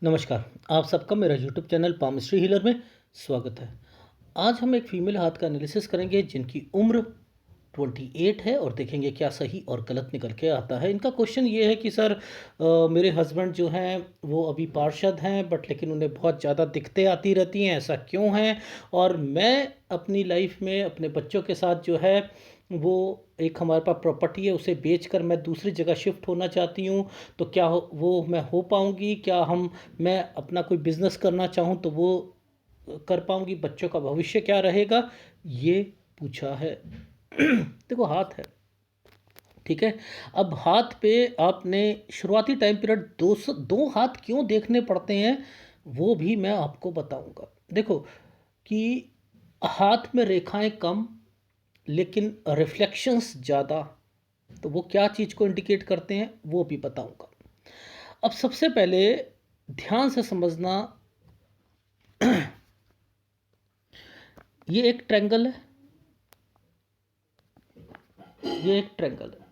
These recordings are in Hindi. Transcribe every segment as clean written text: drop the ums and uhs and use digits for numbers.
नमस्कार। आप सबका मेरा यूट्यूब चैनल पामिस्ट्री हीलर में स्वागत है। आज हम एक फीमेल हाथ का एनालिसिस करेंगे जिनकी उम्र 28 है और देखेंगे क्या सही और गलत निकल के आता है। इनका क्वेश्चन ये है कि सर मेरे हस्बैंड जो हैं वो अभी पार्षद हैं बट लेकिन उन्हें बहुत ज़्यादा दिक्कतें आती रहती हैं, ऐसा क्यों है? और मैं अपनी लाइफ में अपने बच्चों के साथ जो है वो एक हमारे पास प्रॉपर्टी है, उसे बेचकर मैं दूसरी जगह शिफ्ट होना चाहती हूँ। तो क्या वो मैं हो पाऊँगी? क्या मैं अपना कोई बिज़नेस करना चाहूँ तो वो कर पाऊँगी? बच्चों का भविष्य क्या रहेगा? ये पूछा है। देखो हाथ है, ठीक है। अब हाथ पे आपने शुरुआती टाइम पीरियड दो हाथ क्यों देखने पड़ते हैं वो भी मैं आपको बताऊंगा। देखो कि हाथ में रेखाएं कम लेकिन रिफ्लेक्शंस ज़्यादा, तो वो क्या चीज़ को इंडिकेट करते हैं वो भी बताऊंगा। अब सबसे पहले ध्यान से समझना, ये एक ट्रायंगल है, ये एक ट्रायंगल है,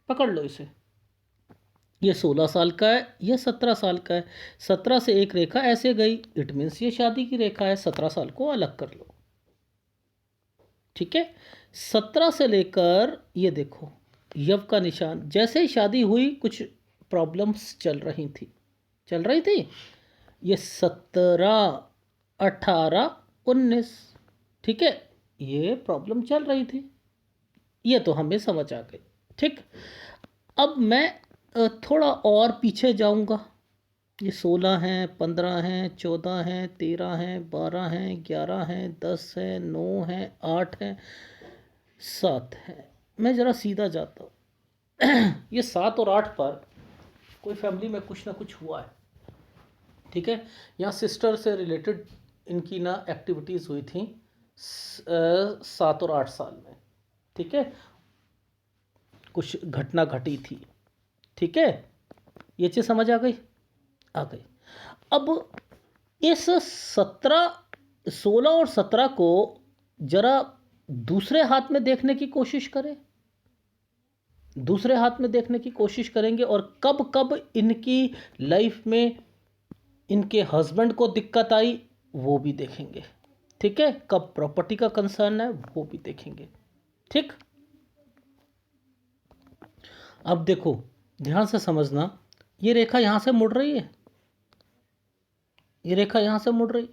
पकड़ लो इसे। ये 16 साल का है, ये 17 साल का है। 17 से एक रेखा ऐसे गई, इट मीन्स ये शादी की रेखा है। 17 साल को अलग कर लो, ठीक है। 17 से लेकर ये देखो यव का निशान, जैसे ही शादी हुई कुछ प्रॉब्लम्स चल रही थी। ये 17, 18, 19, ठीक है, ये प्रॉब्लम चल रही थी, ये तो हमें समझ आ गई, ठीक। अब मैं थोड़ा और पीछे जाऊंगा। ये 16 हैं, 15 हैं, 14 हैं, 13 हैं, 12 हैं, 11 हैं, 10 हैं, 9 हैं, 8 हैं, 7 हैं। मैं ज़रा सीधा जाता हूँ। ये 7 और 8 पर कोई फैमिली में कुछ ना कुछ हुआ है, ठीक है। यहाँ सिस्टर से रिलेटेड इनकी ना एक्टिविटीज़ हुई थी 7 और 8 साल में, ठीक है। कुछ घटना घटी थी, ठीक है। ये चीज़ समझ आ गई। अब इस 16 और 17 को जरा दूसरे हाथ में देखने की कोशिश करें, दूसरे हाथ में देखने की कोशिश करेंगे और कब कब इनकी लाइफ में इनके हस्बैंड को दिक्कत आई वो भी देखेंगे, ठीक है। कब प्रॉपर्टी का कंसर्न है वो भी देखेंगे, ठीक। अब देखो ध्यान से समझना, ये रेखा यहाँ से मुड़ रही है, ये रेखा यहाँ से मुड़ रही।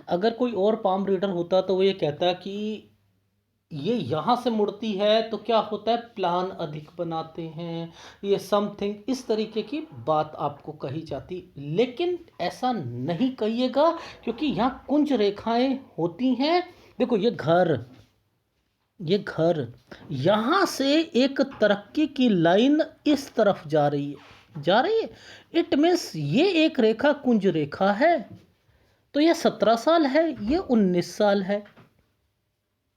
अगर कोई और पाम रीडर होता तो वो ये कहता कि ये यहाँ से मुड़ती है तो क्या होता है, प्लान अधिक बनाते हैं, ये समथिंग इस तरीके की बात आपको कही जाती। लेकिन ऐसा नहीं कहिएगा क्योंकि यहाँ कुंज रेखाएं होती हैं। देखो ये घर यहाँ से एक तरक्की की लाइन इस तरफ जा रही है। इट मीन्स ये एक रेखा कुंज रेखा है। तो ये 17 साल है, ये 19 साल है,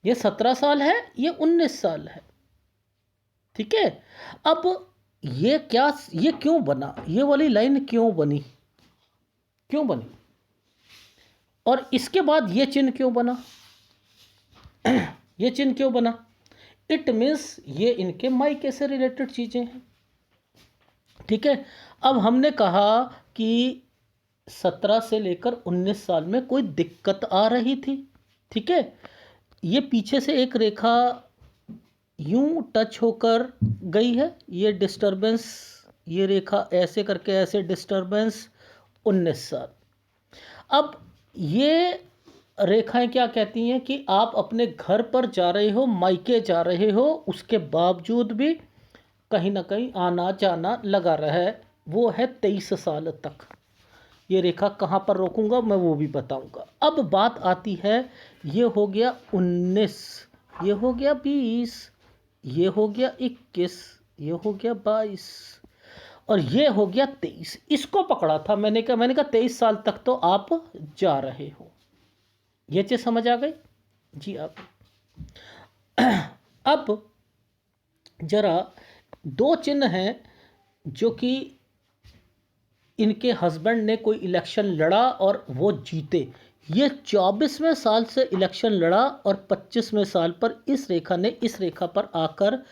ये 17 साल है, ये 19 साल है, ठीक है। अब ये क्यों बना, ये वाली लाइन क्यों बनी और इसके बाद ये चिन्ह क्यों बना? ये चिन्ह क्यों बना? इट मीन्स ये इनके मायके से रिलेटेड चीजें हैं, ठीक है। अब हमने कहा कि 17 से लेकर 19 साल में कोई दिक्कत आ रही थी, ठीक है। ये पीछे से एक रेखा यूं टच होकर गई है, ये डिस्टरबेंस, ये रेखा ऐसे करके ऐसे डिस्टरबेंस 19 साल। अब ये रेखाएं क्या कहती हैं कि आप अपने घर पर जा रहे हो, मायके जा रहे हो, उसके बावजूद भी कहीं ना कहीं आना जाना लगा रहा है। वो है 23 साल तक। ये रेखा कहाँ पर रोकूंगा मैं वो भी बताऊंगा। अब बात आती है, ये हो गया 19, ये हो गया 20, ये हो गया 21, ये हो गया 22 और ये हो गया 23। इसको पकड़ा था मैंने कहा 23 साल तक तो आप जा रहे हो। ये चीज़ समझ आ गई जी आप? अब जरा दो चिन्ह हैं जो कि इनके हस्बैंड ने कोई इलेक्शन लड़ा और वो जीते। ये 24वें साल से इलेक्शन लड़ा और 25वें साल पर इस रेखा ने इस रेखा पर आकर,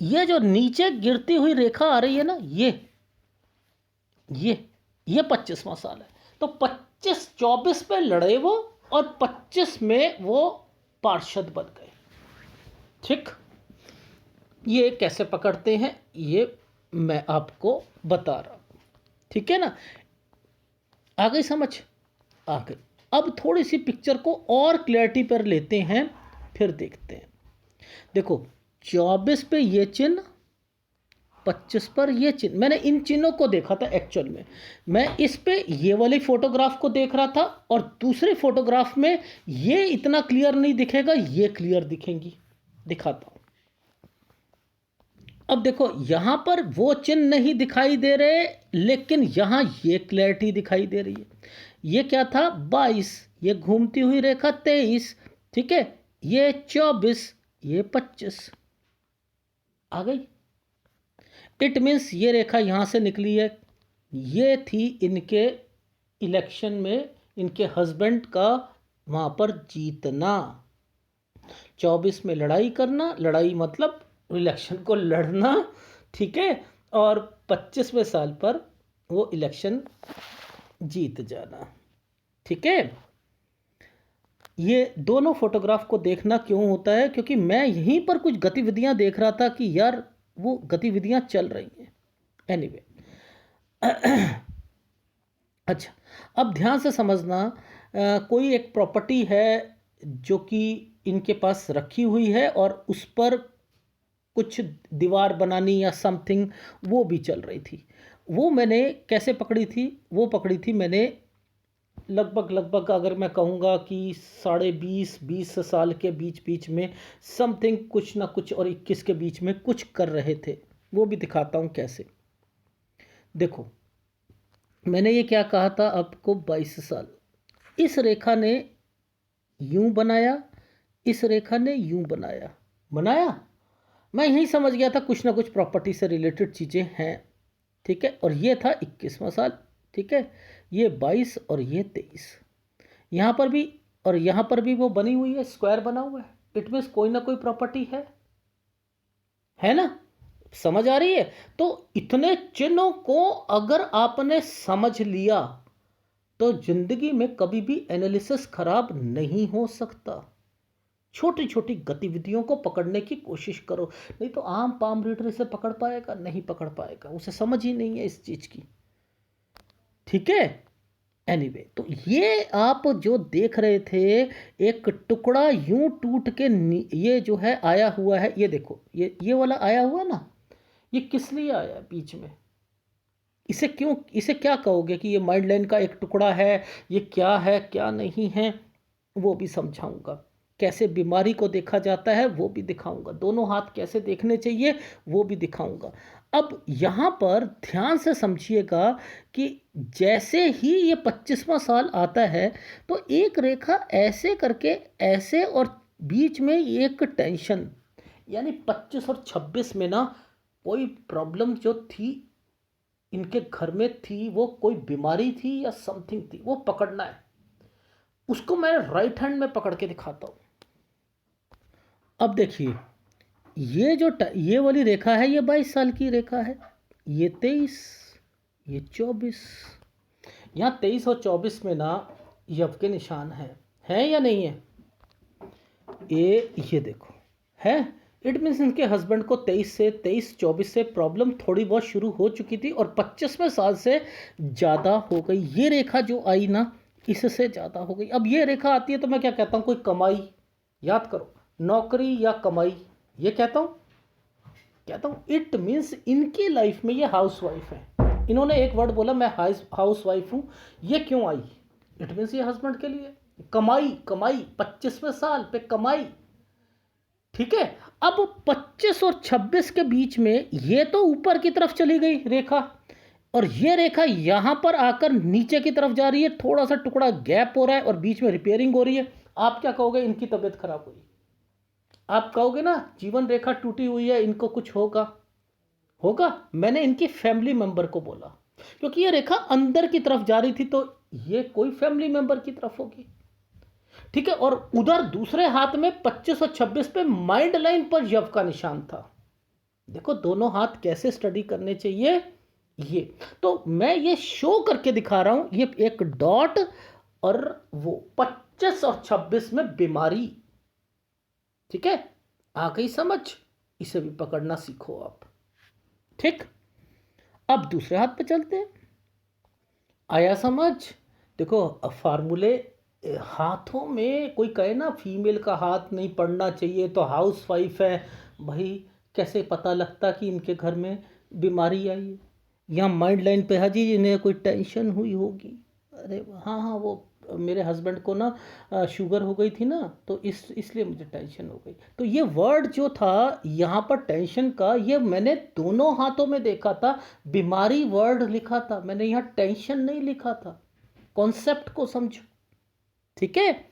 ये जो नीचे गिरती हुई रेखा आ रही है ना, ये ये 25वां साल है। तो 25-24 पे लड़े वो और 25 में वो पार्षद बन गए। ठीक, ये कैसे पकड़ते हैं ये मैं आपको बता रहा हूँ। ठीक है ना, आ गई समझ? आ गई। अब थोड़ी सी पिक्चर को और क्लैरिटी पर लेते हैं, फिर देखते हैं। देखो 24 पे ये चिन्ह, 25 पर ये चिन्ह, मैंने इन चिन्हों को देखा था एक्चुअल में। मैं इस पे ये वाली फोटोग्राफ को देख रहा था और दूसरे फोटोग्राफ में ये इतना क्लियर नहीं दिखेगा, ये क्लियर दिखेंगी। दिखाता हूं। अब देखो यहां पर वो चिन्ह नहीं दिखाई दे रहे, लेकिन यहां ये क्लैरिटी दिखाई दे रही है। ये क्या था? 22, ये घूमती हुई रेखा 23, ठीक है, ये 24, ये 25। आ गई? इट मीन्स ये रेखा यहां से निकली है, ये थी इनके इलेक्शन में इनके हस्बैंड का वहां पर जीतना। 24 में लड़ाई करना, लड़ाई मतलब इलेक्शन को लड़ना, ठीक है, और 25वें साल पर वो इलेक्शन जीत जाना। ठीक है, ये दोनों फोटोग्राफ को देखना क्यों होता है? क्योंकि मैं यहीं पर कुछ गतिविधियां देख रहा था कि यार वो गतिविधियां चल रही हैं। एनीवे अच्छा, अब ध्यान से समझना, कोई एक प्रॉपर्टी है जो कि इनके पास रखी हुई है और उस पर कुछ दीवार बनानी या समथिंग वो भी चल रही थी। वो मैंने कैसे पकड़ी थी? वो पकड़ी थी मैंने लगभग अगर मैं कहूँगा कि 20 साल के बीच बीच में समथिंग कुछ ना कुछ, और 21 के बीच में कुछ कर रहे थे। वो भी दिखाता हूँ कैसे। देखो मैंने ये क्या कहा था आपको, 22 साल। इस रेखा ने यूं बनाया, इस रेखा ने यूं बनाया। बनाया, मैं यही समझ गया था कुछ ना कुछ प्रॉपर्टी से रिलेटेड चीज़ें हैं। ठीक है, और ये था 21वां साल। ठीक है, ये 22 और ये 23। यहाँ पर भी और यहाँ पर भी वो बनी हुई है, स्क्वायर बना हुआ है। इट मीन्स कोई ना कोई प्रॉपर्टी है ना? समझ आ रही है? तो इतने चिन्हों को अगर आपने समझ लिया तो जिंदगी में कभी भी एनालिसिस खराब नहीं हो सकता। छोटी छोटी गतिविधियों को पकड़ने की कोशिश करो, नहीं तो आम पाम रीडर इसे पकड़ पाएगा? नहीं पकड़ पाएगा, उसे समझ ही नहीं है इस चीज की। ठीक है, एनीवे तो ये आप जो देख रहे थे, एक टुकड़ा यूं टूट के ये जो है आया हुआ है, ये देखो, ये वाला आया हुआ ना, ये किस लिए आया बीच में? इसे क्यों, इसे क्या कहोगे कि ये माइंड लाइन का एक टुकड़ा है? ये क्या है क्या नहीं है वो भी समझाऊंगा। कैसे बीमारी को देखा जाता है वो भी दिखाऊंगा। दोनों हाथ कैसे देखने चाहिए वो भी दिखाऊंगा। अब यहाँ पर ध्यान से समझिएगा कि जैसे ही ये 25वां साल आता है तो एक रेखा ऐसे करके ऐसे, और बीच में एक टेंशन, यानी 25 और 26 में ना कोई प्रॉब्लम जो थी इनके घर में थी, वो कोई बीमारी थी या समथिंग थी, वो पकड़ना है। उसको मैं राइट हैंड में पकड़ के दिखाता हूं। अब देखिए, ये वाली रेखा है, ये 22 साल की रेखा है, ये 23, ये 24। यहाँ 23 और 24 में ना यव के निशान है या नहीं है? ये देखो है। इट मीन्स इनके हस्बैंड को 23-24 से प्रॉब्लम थोड़ी बहुत शुरू हो चुकी थी और 25वें साल से ज़्यादा हो गई। ये रेखा जो आई ना, इससे ज़्यादा हो गई। अब ये रेखा आती है तो मैं क्या कहता हूँ? कोई कमाई, याद करो, नौकरी या कमाई, ये कहता हूँ इट मीन्स इनकी लाइफ में ये हाउस वाइफ है। इन्होंने एक वर्ड बोला, मैं हाउस वाइफ हूँ। ये क्यों आई? इट मीन्स ये हस्बैंड के लिए कमाई, 25वें साल पे कमाई। ठीक है, अब 25 और 26 के बीच में ये तो ऊपर की तरफ चली गई रेखा, और ये रेखा यहां पर आकर नीचे की तरफ जा रही है। थोड़ा सा टुकड़ा गैप हो रहा है और बीच में रिपेयरिंग हो रही है। आप क्या कहोगे? इनकी तबीयत खराब हुई। आप कहोगे ना जीवन रेखा टूटी हुई है, इनको कुछ होगा। मैंने इनकी फैमिली मेंबर को बोला, क्योंकि ये रेखा अंदर की तरफ जा रही थी, तो ये कोई फैमिली मेंबर की तरफ होगी। ठीक है, और उधर दूसरे हाथ में 25 और 26 पे माइंड लाइन पर यव का निशान था। देखो दोनों हाथ कैसे स्टडी करने चाहिए, ये तो मैं ये शो करके दिखा रहा हूं, ये एक डॉट और वो 25 और 26 में बीमारी। ठीक है, आ गई समझ? इसे भी पकड़ना सीखो आप। ठीक, अब दूसरे हाथ पे चलते हैं। आया समझ? देखो फार्मूले, हाथों में कोई कहे ना फीमेल का हाथ नहीं पड़ना चाहिए तो हाउस वाइफ है, भाई कैसे पता लगता कि इनके घर में बीमारी आई है? यहाँ माइंड लाइन पे हाजी इन्हें कोई टेंशन हुई होगी। अरे हाँ हाँ, वो मेरे हस्बैंड को ना शुगर हो गई थी ना, तो इसलिए मुझे टेंशन हो गई। तो ये वर्ड जो था यहाँ पर टेंशन का, ये मैंने दोनों हाथों में देखा था, बीमारी वर्ड लिखा था मैंने, यहाँ टेंशन नहीं लिखा था। कॉन्सेप्ट को समझो। ठीक है,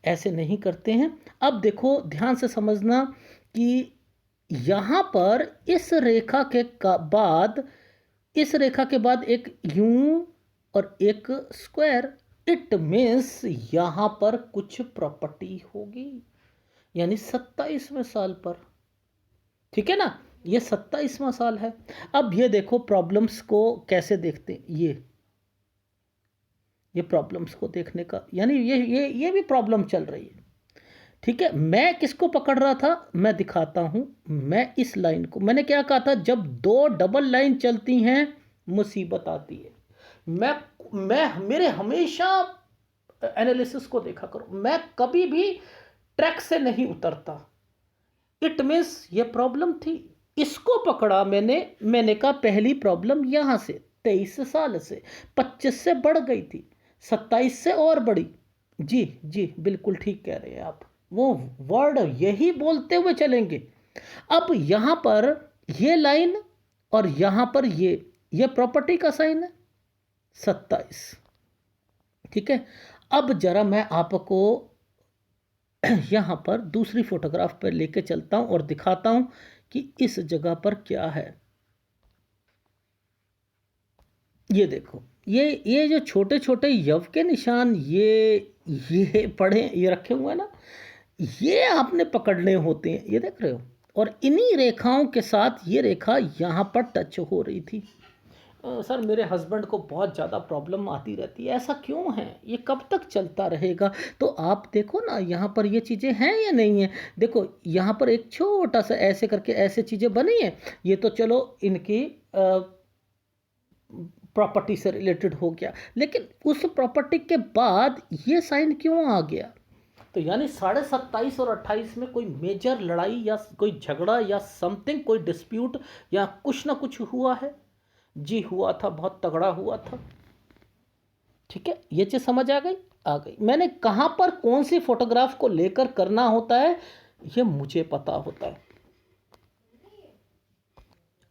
ऐसे नहीं करते हैं। अब देखो ध्यान से समझना कि यहाँ पर इस रेखा के बाद, इस रेखा के बाद एक यू और एक स्क्वायर, इट मीन्स यहाँ पर कुछ प्रॉपर्टी होगी, यानी 27वें साल पर। ठीक है ना, ये 27वां साल है। अब ये देखो प्रॉब्लम्स को कैसे देखते हैं, ये प्रॉब्लम्स को देखने का, यानी ये भी प्रॉब्लम चल रही है। ठीक है, मैं किसको पकड़ रहा था मैं दिखाता हूं। मैं इस लाइन को, मैंने क्या कहा था, जब दो डबल लाइन चलती हैं मुसीबत आती है। मैं मेरे हमेशा एनालिसिस को देखा करो, मैं कभी भी ट्रैक से नहीं उतरता। इट मीन्स ये प्रॉब्लम थी, इसको पकड़ा मैंने कहा पहली प्रॉब्लम यहां से 23 साल से 25 से बढ़ गई थी, 27 से और बढ़ी। जी जी बिल्कुल ठीक कह रहे हैं आप, वो वर्ड यही बोलते हुए चलेंगे। अब यहां पर ये लाइन और यहां पर ये प्रॉपर्टी का साइन है 27। ठीक है, अब जरा मैं आपको यहाँ पर दूसरी फोटोग्राफ पर लेके चलता हूँ और दिखाता हूँ कि इस जगह पर क्या है। ये देखो, ये जो छोटे छोटे यव के निशान ये पड़े, ये रखे हुए हैं ना, ये आपने पकड़ने होते हैं, ये देख रहे हो। और इन्हीं रेखाओं के साथ ये रेखा यहाँ पर टच हो रही थी। सर मेरे हस्बैंड को बहुत ज़्यादा प्रॉब्लम आती रहती है, ऐसा क्यों है, ये कब तक चलता रहेगा? तो आप देखो ना यहाँ पर ये चीज़ें हैं या नहीं है। देखो यहाँ पर एक छोटा सा ऐसे करके ऐसे चीज़ें बनी है, ये तो चलो इनकी प्रॉपर्टी से रिलेटेड हो गया, लेकिन उस प्रॉपर्टी के बाद ये साइन क्यों आ गया? तो यानी 27.5 और 28 में कोई मेजर लड़ाई या कोई झगड़ा या समथिंग, कोई डिस्प्यूट या कुछ ना कुछ हुआ है। जी हुआ था, बहुत तगड़ा हुआ था। ठीक है, ये चीज़ समझ आ गई? आ गई। मैंने कहाँ पर कौन सी फोटोग्राफ को लेकर करना होता है ये मुझे पता होता है।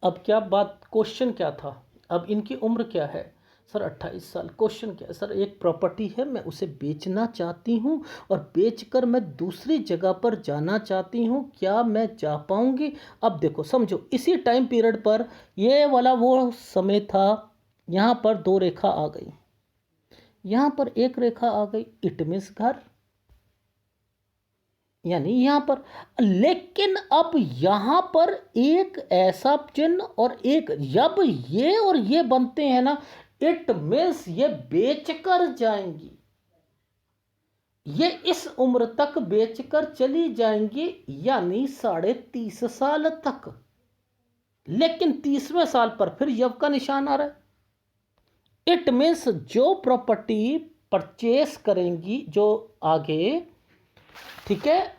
अब क्या बात, क्वेश्चन क्या था? अब इनकी उम्र क्या है? सर 28 साल। क्वेश्चन क्या है? सर एक प्रॉपर्टी है, मैं उसे बेचना चाहती हूँ और बेचकर मैं दूसरी जगह पर जाना चाहती हूँ, क्या मैं जा पाऊँगी? अब देखो समझो, इसी टाइम पीरियड पर ये वाला वो समय था, यहाँ पर दो रेखा आ गई, यहाँ पर एक रेखा आ गई, इट मीन्स घर, यानी यहाँ पर। लेकिन अब यहाँ पर एक ऐसा चिन्ह और एक, जब ये और ये बनते हैं ना, इट मीन्स ये बेचकर जाएंगी, ये इस उम्र तक बेचकर चली जाएंगी, यानी 30.5 साल तक। लेकिन 30वें साल पर फिर यव का निशान आ रहा है। इट मीन्स जो प्रॉपर्टी परचेस करेंगी जो आगे, ठीक है,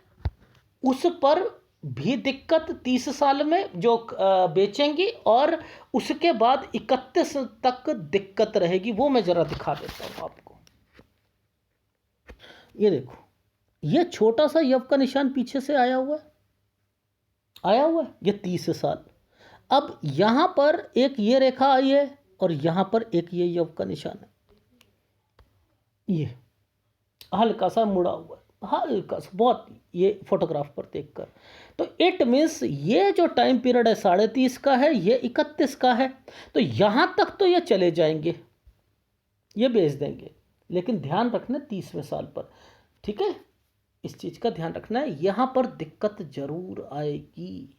उस पर भी दिक्कत 30 साल में जो बेचेंगी, और उसके बाद 31 तक दिक्कत रहेगी। वो मैं जरा दिखा देता हूं आपको। ये देखो, ये छोटा सा यव का निशान पीछे से आया हुआ है, ये 30 साल। अब यहां पर एक ये रेखा आई है और यहां पर एक ये यव का निशान है, ये हल्का सा मुड़ा हुआ है, हल्का सा बहुत, ये फोटोग्राफ पर देखकर। तो इट मीन्स ये जो टाइम पीरियड है 30.5 का है, ये 31 का है। तो यहां तक तो ये चले जाएंगे, ये बेच देंगे, लेकिन ध्यान रखना 30वें साल पर। ठीक है, इस चीज का ध्यान रखना है, यहां पर दिक्कत जरूर आएगी।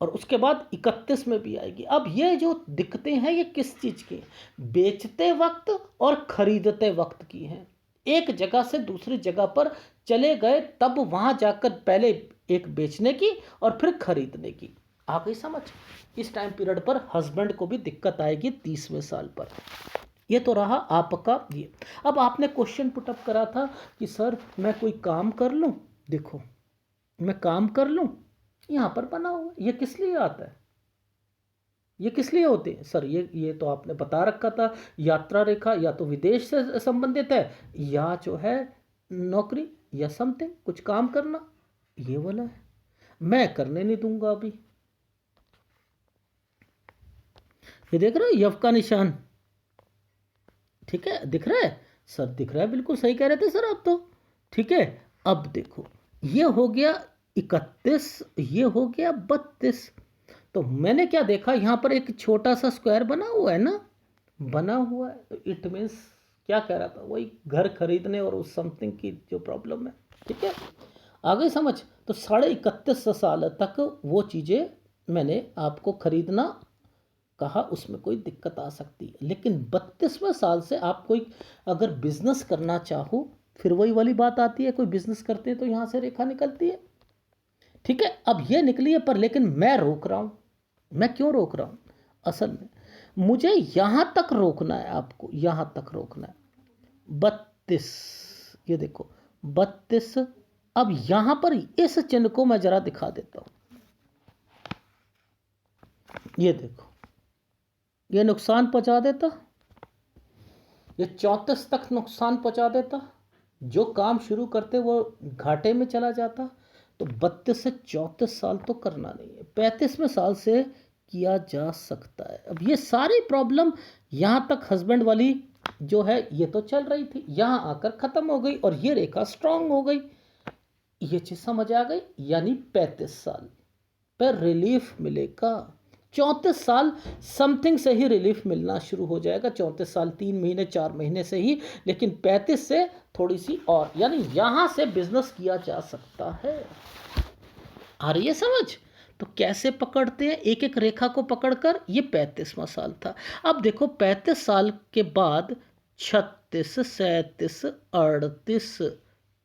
और उसके बाद 31 में भी आएगी। अब ये जो दिक्कतें हैं ये किस चीज़ की, बेचते वक्त और खरीदते वक्त की हैं। एक जगह से दूसरी जगह पर चले गए, तब वहाँ जाकर पहले एक बेचने की और फिर खरीदने की। आ गई समझ। इस टाइम पीरियड पर हस्बैंड को भी दिक्कत आएगी 30वें साल पर। ये तो रहा आपका ये। अब आपने क्वेश्चन पुटअप करा था कि सर मैं कोई काम कर लूँ। देखो, मैं काम कर लूँ, यहाँ पर बना हुआ, ये किस लिए आता है, ये किस लिए होते हैं सर? ये तो आपने बता रखा था, यात्रा रेखा या तो विदेश से संबंधित है, या जो है नौकरी या समथिंग कुछ काम करना, ये वाला है। मैं करने नहीं दूंगा अभी। ये देख रहे हो यव का निशान, ठीक है, दिख रहा है सर? दिख रहा है, बिल्कुल सही कह रहे थे सर आप तो। ठीक है, अब देखो, ये हो गया 31, ये हो गया 32। तो मैंने क्या देखा, यहाँ पर एक छोटा सा स्क्वायर बना हुआ है ना, बना हुआ है। तो इट मीन्स क्या कह रहा था, वही घर खरीदने और उस समथिंग की जो प्रॉब्लम है। ठीक है, आ गई समझ। तो 31.5 साल तक वो चीज़ें मैंने आपको खरीदना कहा, उसमें कोई दिक्कत आ सकती है। लेकिन 32वें साल से आप कोई अगर बिजनेस करना चाहो, फिर वही वाली बात आती है, कोई बिजनेस करते हैं तो यहाँ से रेखा निकलती है। ठीक है, अब ये निकली है, पर लेकिन मैं रोक रहा हूँ। मैं क्यों रोक रहा हूँ? असल में मुझे यहाँ तक रोकना है, आपको यहाँ तक रोकना है। 32, ये देखो 32। अब यहाँ पर इस चिन्ह को मैं जरा दिखा देता हूँ। ये देखो, ये नुकसान पहुँचा देता, ये 34 तक नुकसान पहुँचा देता। जो काम शुरू करते वो घाटे में चला जाता। तो 32 से 34 साल तो करना नहीं है, 35वें साल से किया जा सकता है। अब ये सारी प्रॉब्लम यहाँ तक हस्बैंड वाली जो है ये तो चल रही थी, यहाँ आकर ख़त्म हो गई और ये रेखा स्ट्रांग हो गई। ये चीज़ समझ आ गई। यानी 35 साल पर रिलीफ मिलेगा। 34 साल समथिंग से ही रिलीफ मिलना शुरू हो जाएगा। 34 साल 3 महीने 4 महीने से ही, लेकिन 35 से थोड़ी सी और, यानी यहाँ से बिजनेस किया जा सकता है। आ रही है समझ? तो कैसे पकड़ते हैं, एक एक रेखा को पकड़कर। ये 35वां साल था। अब देखो 35 साल के बाद 36, 37, 38,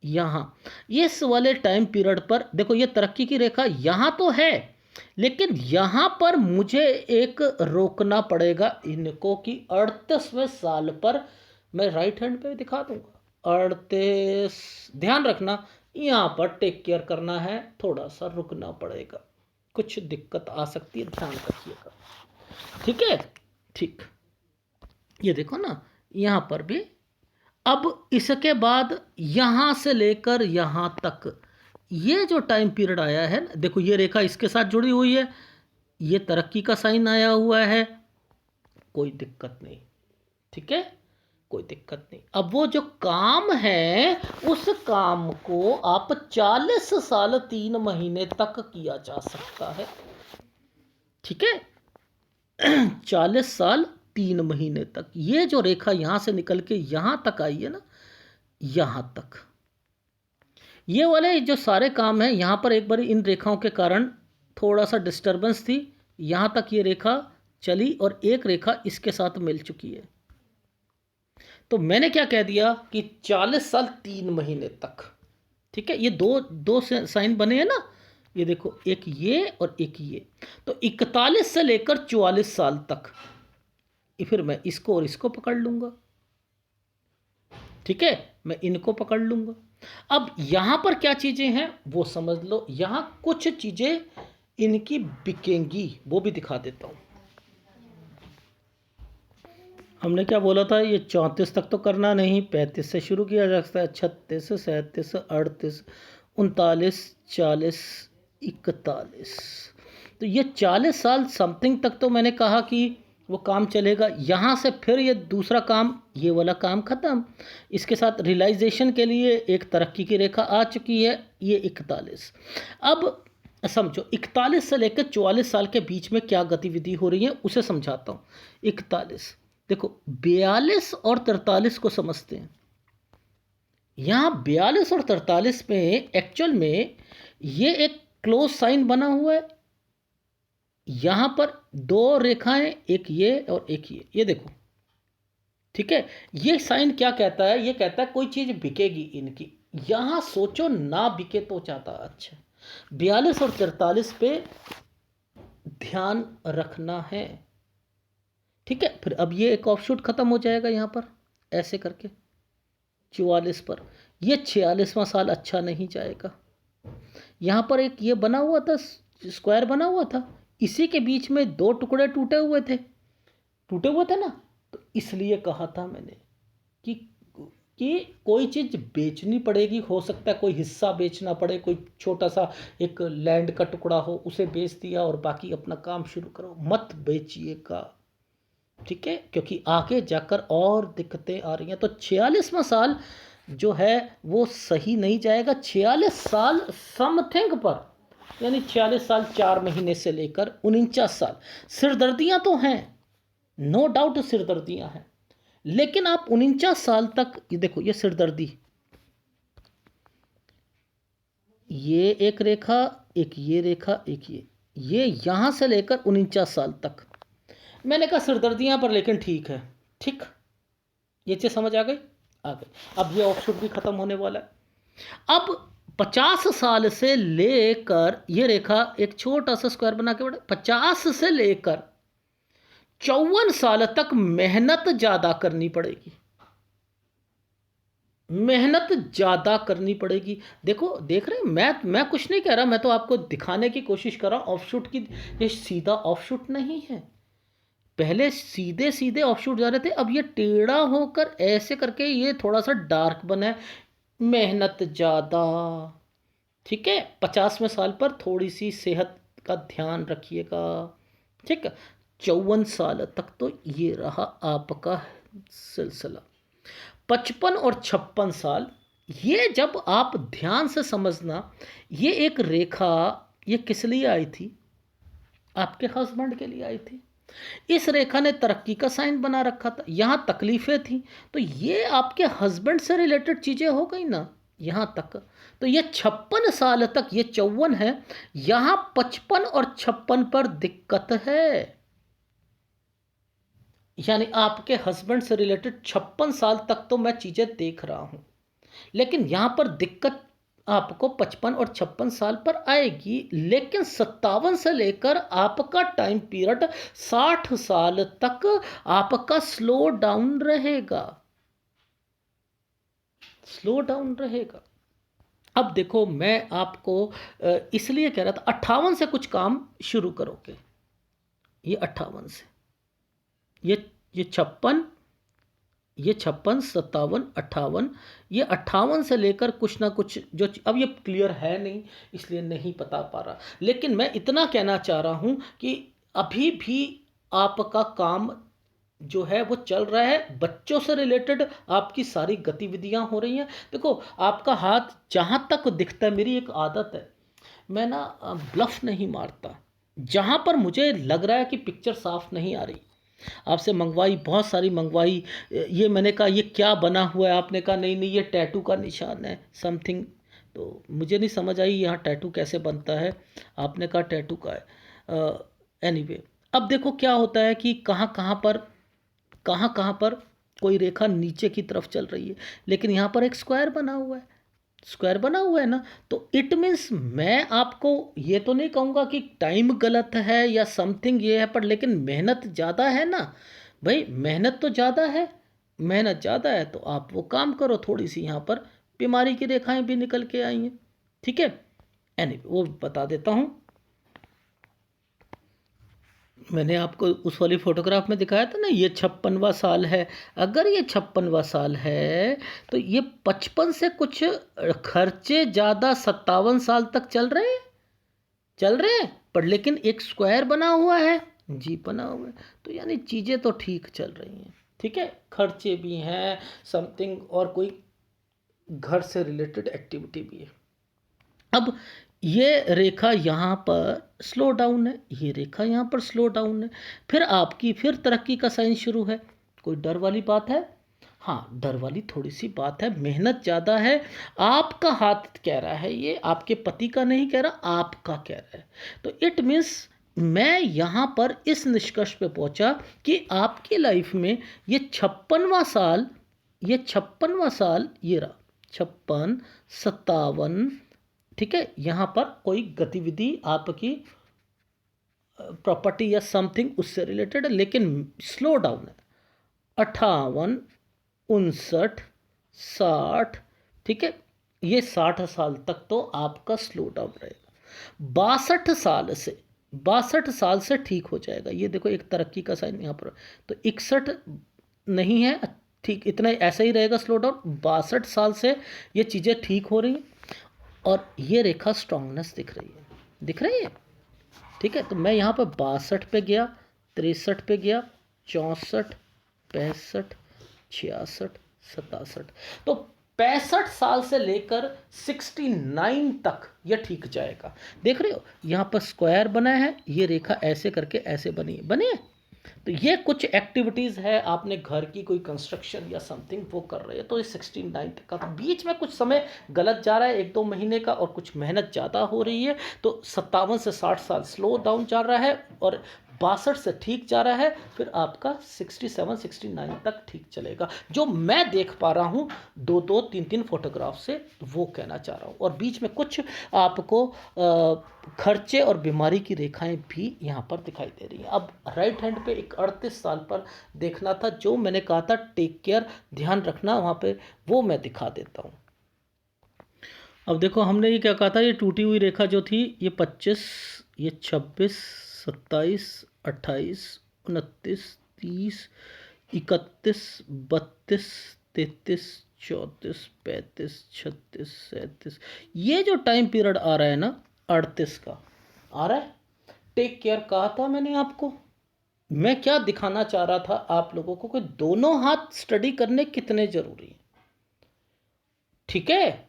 यहाँ इस वाले टाइम पीरियड पर देखो, ये तरक्की की रेखा यहाँ तो है, लेकिन यहाँ पर मुझे एक रोकना पड़ेगा इनको कि 38वें साल पर, मैं राइट हैंड पे दिखा दूंगा 38। ध्यान रखना, यहाँ पर टेक केयर करना है, थोड़ा सा रुकना पड़ेगा, कुछ दिक्कत आ सकती है, ध्यान रखिएगा। ठीक है, ठीक। ये देखो ना, यहाँ पर भी। अब इसके बाद यहाँ से लेकर यहाँ तक ये जो टाइम पीरियड आया है ना, देखो ये रेखा इसके साथ जुड़ी हुई है, ये तरक्की का साइन आया हुआ है, कोई दिक्कत नहीं। ठीक है, कोई दिक्कत नहीं। अब वो जो काम है, उस काम को आप 40 साल 3 महीने तक किया जा सकता है। ठीक है, 40 साल 3 महीने तक। ये जो रेखा यहां से निकल के यहां तक आई है ना, यहां तक ये वाले जो सारे काम हैं, यहाँ पर एक बार इन रेखाओं के कारण थोड़ा सा डिस्टरबेंस थी, यहाँ तक ये रेखा चली और एक रेखा इसके साथ मिल चुकी है। तो मैंने क्या कह दिया कि 40 साल 3 महीने तक। ठीक है, ये दो दो साइन बने हैं ना, ये देखो, एक ये और एक ये। तो 41 से लेकर 44 साल तक, फिर मैं इसको और इसको पकड़ लूँगा। ठीक है, मैं इनको पकड़ लूँगा। अब यहाँ पर क्या चीज़ें हैं वो समझ लो। यहाँ कुछ चीज़ें इनकी बिकेंगी, वो भी दिखा देता हूँ। हमने क्या बोला था, ये 34 तक तो करना नहीं, 35 से शुरू किया जा सकता है, 36, 37, 38, 39, 40, 41। तो ये 40 साल समथिंग तक तो मैंने कहा कि वो काम चलेगा। यहाँ से फिर ये दूसरा काम, ये वाला काम ख़त्म। इसके साथ रियलाइजेशन के लिए एक तरक्की की रेखा आ चुकी है, ये 41। अब समझो 41 से लेकर 44 साल के बीच में क्या गतिविधि हो रही है उसे समझाता हूँ। 41 देखो, 42 और 43 को समझते हैं। यहाँ 42 और 43 में एक्चुअल में ये एक क्लोज साइन बना हुआ है, यहाँ पर दो रेखाएं, एक ये और एक ये देखो, ठीक है। ये साइन क्या कहता है, ये कहता है कोई चीज़ बिकेगी इनकी। यहाँ सोचो ना बिके तो ज़्यादा अच्छा। 42 और 43 पे ध्यान रखना है, ठीक है। फिर अब ये एक ऑफशूट खत्म हो जाएगा यहाँ पर ऐसे करके 44 पर। ये 46वां साल अच्छा नहीं जाएगा। यहाँ पर एक ये बना हुआ था, स्क्वायर बना हुआ था, इसी के बीच में दो टुकड़े टूटे हुए थे ना, तो इसलिए कहा था मैंने कि कि कोई चीज़ बेचनी पड़ेगी। हो सकता है कोई हिस्सा बेचना पड़े, कोई छोटा सा एक लैंड का टुकड़ा हो, उसे बेच दिया और बाकी अपना काम शुरू करो। मत बेचिएगा, ठीक है, क्योंकि आगे जाकर और दिक्कतें आ रही हैं। तो 46वां साल जो है वो सही नहीं जाएगा। 46 साल समथिंग पर, यानी 46 साल 4 महीने से लेकर 49 साल सिरदर्दियां तो हैं, नो डाउट सिरदर्दियां हैं, लेकिन आप 49 साल तक, ये देखो ये सिरदर्दी, ये एक रेखा, एक ये रेखा, एक ये यहां से लेकर 49 साल तक मैंने कहा सिरदर्दियां पर, लेकिन ठीक है, ठीक, ये चीज़ समझ आ गई। अब ये ऑफशूट भी खत्म होने वाला है। अब 50 साल से लेकर, ये रेखा एक छोटा सा स्क्वायर बना के बढ़े, 50 से लेकर 54 साल तक मेहनत ज़्यादा करनी पड़ेगी, मेहनत ज़्यादा करनी पड़ेगी। देखो, देख रहे हैं, मैं कुछ नहीं कह रहा, मैं तो आपको दिखाने की कोशिश कर रहा हूँ ऑफशूट की। ये सीधा ऑफशूट नहीं है, पहले सीधे सीधे ऑफशूट जा रहे थे, अब ये टेढ़ा होकर ऐसे करके ये थोड़ा सा डार्क बना है, मेहनत ज़्यादा, ठीक है। 50वें साल पर थोड़ी सी सेहत का ध्यान रखिएगा, ठीक है। 54 साल तक तो ये रहा आपका सिलसिला। 55 और 56 साल, ये जब आप ध्यान से समझना, ये एक रेखा, ये किस लिए आई थी? आपके हस्बैंड के लिए आई थी। इस रेखा ने तरक्की का साइन बना रखा था, यहाँ तकलीफें थी, तो ये आपके हस्बैंड से रिलेटेड चीज़ें हो गई ना यहाँ तक। तो ये 56 साल तक, ये 54 है, यहाँ 55 और 56 पर दिक्कत है, यानी आपके हस्बैंड से रिलेटेड 56 साल तक तो मैं चीज़ें देख रहा हूँ, लेकिन यहाँ पर दिक्कत आपको 55 और 56 साल पर आएगी। लेकिन 57 से लेकर आपका टाइम पीरियड 60 साल तक आपका स्लो डाउन रहेगा, स्लो डाउन रहेगा। अब देखो, मैं आपको इसलिए कह रहा था 58 से कुछ काम शुरू करोगे, ये 58 से, ये 56, ये 56, 57, 58, ये 58 से लेकर कुछ ना कुछ जो, अब ये क्लियर है नहीं इसलिए नहीं बता पा रहा, लेकिन मैं इतना कहना चाह रहा हूँ कि अभी भी आपका काम जो है वो चल रहा है, बच्चों से रिलेटेड आपकी सारी गतिविधियाँ हो रही हैं। देखो, आपका हाथ जहाँ तक दिखता है, मेरी एक आदत है, मैं ना ब्लफ नहीं मारता। जहाँ पर मुझे लग रहा है कि पिक्चर साफ नहीं आ रही, आपसे मंगवाई, बहुत सारी मंगवाई, ये मैंने कहा ये क्या बना हुआ है, आपने कहा नहीं नहीं ये टैटू का निशान है समथिंग, तो मुझे नहीं समझ आई यहाँ टैटू कैसे बनता है, आपने कहा टैटू का है। एनीवे, अब देखो क्या होता है कि कहाँ कहाँ पर कोई रेखा नीचे की तरफ चल रही है, लेकिन यहाँ पर एक स्क्वायर बना हुआ है, स्क्वायर बना हुआ है ना, तो इट मीन्स मैं आपको ये तो नहीं कहूँगा कि टाइम गलत है या समथिंग ये है, पर लेकिन मेहनत ज़्यादा है ना भाई, मेहनत तो ज़्यादा है, मेहनत ज़्यादा है, तो आप वो काम करो। थोड़ी सी यहाँ पर बीमारी की रेखाएं भी निकल के आई हैं, ठीक है। वो बता देता हूँ, मैंने आपको उस वाली फोटोग्राफ में दिखाया था ना, ये 56वां साल है। अगर ये 56वां साल है तो ये 55 से कुछ खर्चे ज़्यादा 57 साल तक चल रहे हैं, पर लेकिन एक स्क्वायर बना हुआ है, जी बना हुआ है, तो यानी चीज़ें तो ठीक चल रही हैं, ठीक है। खर्चे भी हैं समथिंग, और कोई घर से रिलेटेड एक्टिविटी भी है। अब ये रेखा यहाँ पर स्लो डाउन है, ये रेखा यहाँ पर स्लो डाउन है, फिर आपकी फिर तरक्की का साइन शुरू है। कोई डर वाली बात है? हाँ, डर वाली थोड़ी सी बात है, मेहनत ज़्यादा है। आपका हाथ कह रहा है, ये आपके पति का नहीं कह रहा, आपका कह रहा है, तो इट मीन्स मैं यहाँ पर इस निष्कर्ष पे पहुँचा कि आपकी लाइफ में ये 56वां साल, ये रहा 56, 57, ठीक है। यहाँ पर कोई गतिविधि आपकी प्रॉपर्टी या समथिंग उससे रिलेटेड है, लेकिन स्लो डाउन है। 58, 59, 60, ठीक है। ये 60 साल तक तो आपका स्लो डाउन रहेगा। 62 साल से ठीक हो जाएगा। ये देखो एक तरक्की का साइन यहाँ पर, तो 61 नहीं है, ठीक इतना ऐसा ही रहेगा स्लो डाउन। 62 साल से ये चीज़ें ठीक हो रही हैं और ये रेखा स्ट्रांगनेस दिख रही है, ठीक है। तो मैं यहाँ पर 62 पे गया, 63 पे गया, 64, 65, 66, 67, तो 65 साल से लेकर 69 तक ये ठीक जाएगा। देख रहे हो यहाँ पर स्क्वायर बना है, ये रेखा ऐसे करके ऐसे बनी है। तो ये कुछ एक्टिविटीज़ है, आपने घर की कोई कंस्ट्रक्शन या समथिंग वो कर रहे हैं, तो ये 69 तक का। तो बीच में कुछ समय गलत जा रहा है, 1-2 महीने का, और कुछ मेहनत ज़्यादा हो रही है, तो 57 से 60 साल स्लो डाउन जा रहा है और 62 से ठीक जा रहा है, फिर आपका 67, 69 तक ठीक चलेगा। जो मैं देख पा रहा हूँ 2-2, 3-3 फोटोग्राफ से, वो कहना चाह रहा हूँ। और बीच में कुछ आपको खर्चे और बीमारी की रेखाएं भी यहाँ पर दिखाई दे रही हैं। अब राइट हैंड पे एक 38 साल पर देखना था, जो मैंने कहा था टेक केयर, ध्यान रखना वहाँ पे, वो मैं दिखा देता हूँ। अब देखो हमने ये क्या कहा था, ये टूटी हुई रेखा जो थी, ये 25, ये 26, 27, 28, 29, 30, 31, 32, 33, 34, 35, 36, 37, ये जो टाइम पीरियड आ रहा है ना 38 का आ रहा है। टेक केयर कहा था मैंने आपको। मैं क्या दिखाना चाह रहा था आप लोगों को कि दोनों हाथ स्टडी करने कितने जरूरी हैं, ठीक है।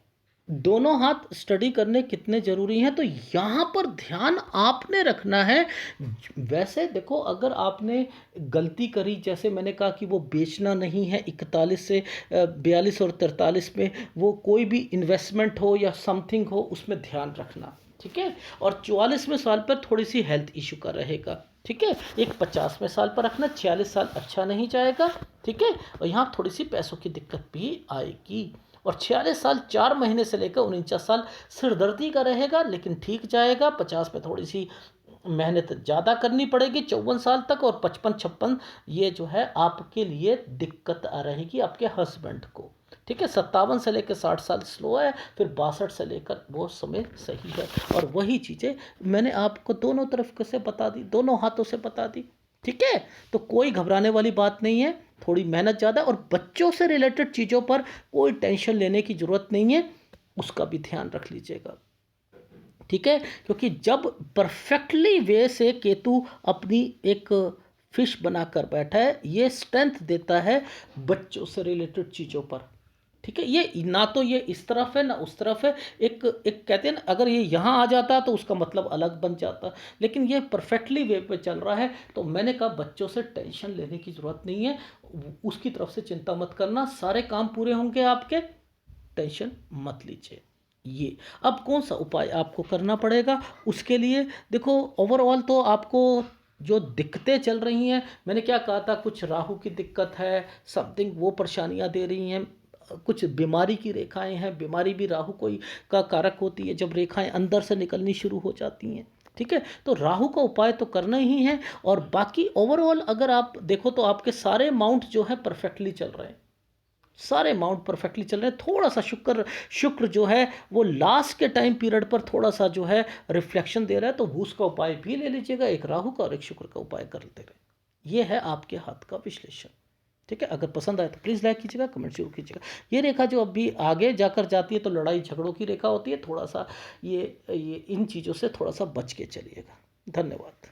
दोनों हाथ स्टडी करने कितने ज़रूरी हैं, तो यहाँ पर ध्यान आपने रखना है। वैसे देखो अगर आपने गलती करी, जैसे मैंने कहा कि वो बेचना नहीं है, 41 से 42 और 43 में वो कोई भी इन्वेस्टमेंट हो या समथिंग हो, उसमें ध्यान रखना, ठीक है। और 44वें साल पर थोड़ी सी हेल्थ इशू का रहेगा, ठीक है। एक 50वें साल पर रखना, 46 साल अच्छा नहीं जाएगा, ठीक है। और यहाँ थोड़ी सी पैसों की दिक्कत भी आएगी। और 46 साल 4 महीने से लेकर 49 साल सिरदर्दी का रहेगा, लेकिन ठीक जाएगा। 50 में थोड़ी सी मेहनत ज़्यादा करनी पड़ेगी 54 साल तक, और 55-56 ये जो है आपके लिए दिक्कत आ रहेगी आपके हस्बैंड को, ठीक है। 57 से लेकर 60 साल स्लो है, फिर 62 से लेकर वो समय सही है। और वही चीज़ें मैंने आपको दोनों तरफ से बता दी, दोनों हाथों से बता दी, ठीक है। तो कोई घबराने वाली बात नहीं है, थोड़ी मेहनत ज़्यादा, और बच्चों से रिलेटेड चीज़ों पर कोई टेंशन लेने की ज़रूरत नहीं है, उसका भी ध्यान रख लीजिएगा, ठीक है। क्योंकि जब परफेक्टली वे से केतु अपनी एक फिश बनाकर बैठा है, ये स्ट्रेंथ देता है बच्चों से रिलेटेड चीज़ों पर, ठीक है। ये ना तो ये इस तरफ है ना उस तरफ है, एक एक कहते हैं ना, अगर ये यहाँ आ जाता तो उसका मतलब अलग बन जाता, लेकिन ये परफेक्टली वे पे चल रहा है। तो मैंने कहा बच्चों से टेंशन लेने की ज़रूरत नहीं है, उसकी तरफ से चिंता मत करना, सारे काम पूरे होंगे आपके, टेंशन मत लीजिए। ये अब कौन सा उपाय आपको करना पड़ेगा उसके लिए, देखो ओवरऑल तो आपको जो दिक्कतें चल रही हैं, मैंने क्या कहा था, कुछ राहु की दिक्कत है, समथिंग वो परेशानियां दे रही हैं, कुछ बीमारी की रेखाएं हैं, बीमारी भी राहु कोई का कारक होती है, जब रेखाएं अंदर से निकलनी शुरू हो जाती हैं, ठीक है। तो राहु का उपाय तो करना ही है। और बाकी ओवरऑल अगर आप देखो तो आपके सारे माउंट जो है परफेक्टली चल रहे हैं, सारे माउंट परफेक्टली चल रहे हैं। थोड़ा सा शुक्र जो है वो लास्ट के टाइम पीरियड पर थोड़ा सा जो है रिफ्लेक्शन दे रहा है, तो उसका उपाय भी ले लीजिएगा, एक राहु का और एक शुक्र का उपाय कर लेते रहे। ये है आपके हाथ का विश्लेषण, ठीक है। अगर पसंद आए तो प्लीज़ लाइक कीजिएगा, कमेंट जरूर कीजिएगा। ये रेखा जो अभी आगे जाकर जाती है तो लड़ाई झगड़ों की रेखा होती है, थोड़ा सा ये इन चीज़ों से थोड़ा सा बच के चलिएगा। धन्यवाद।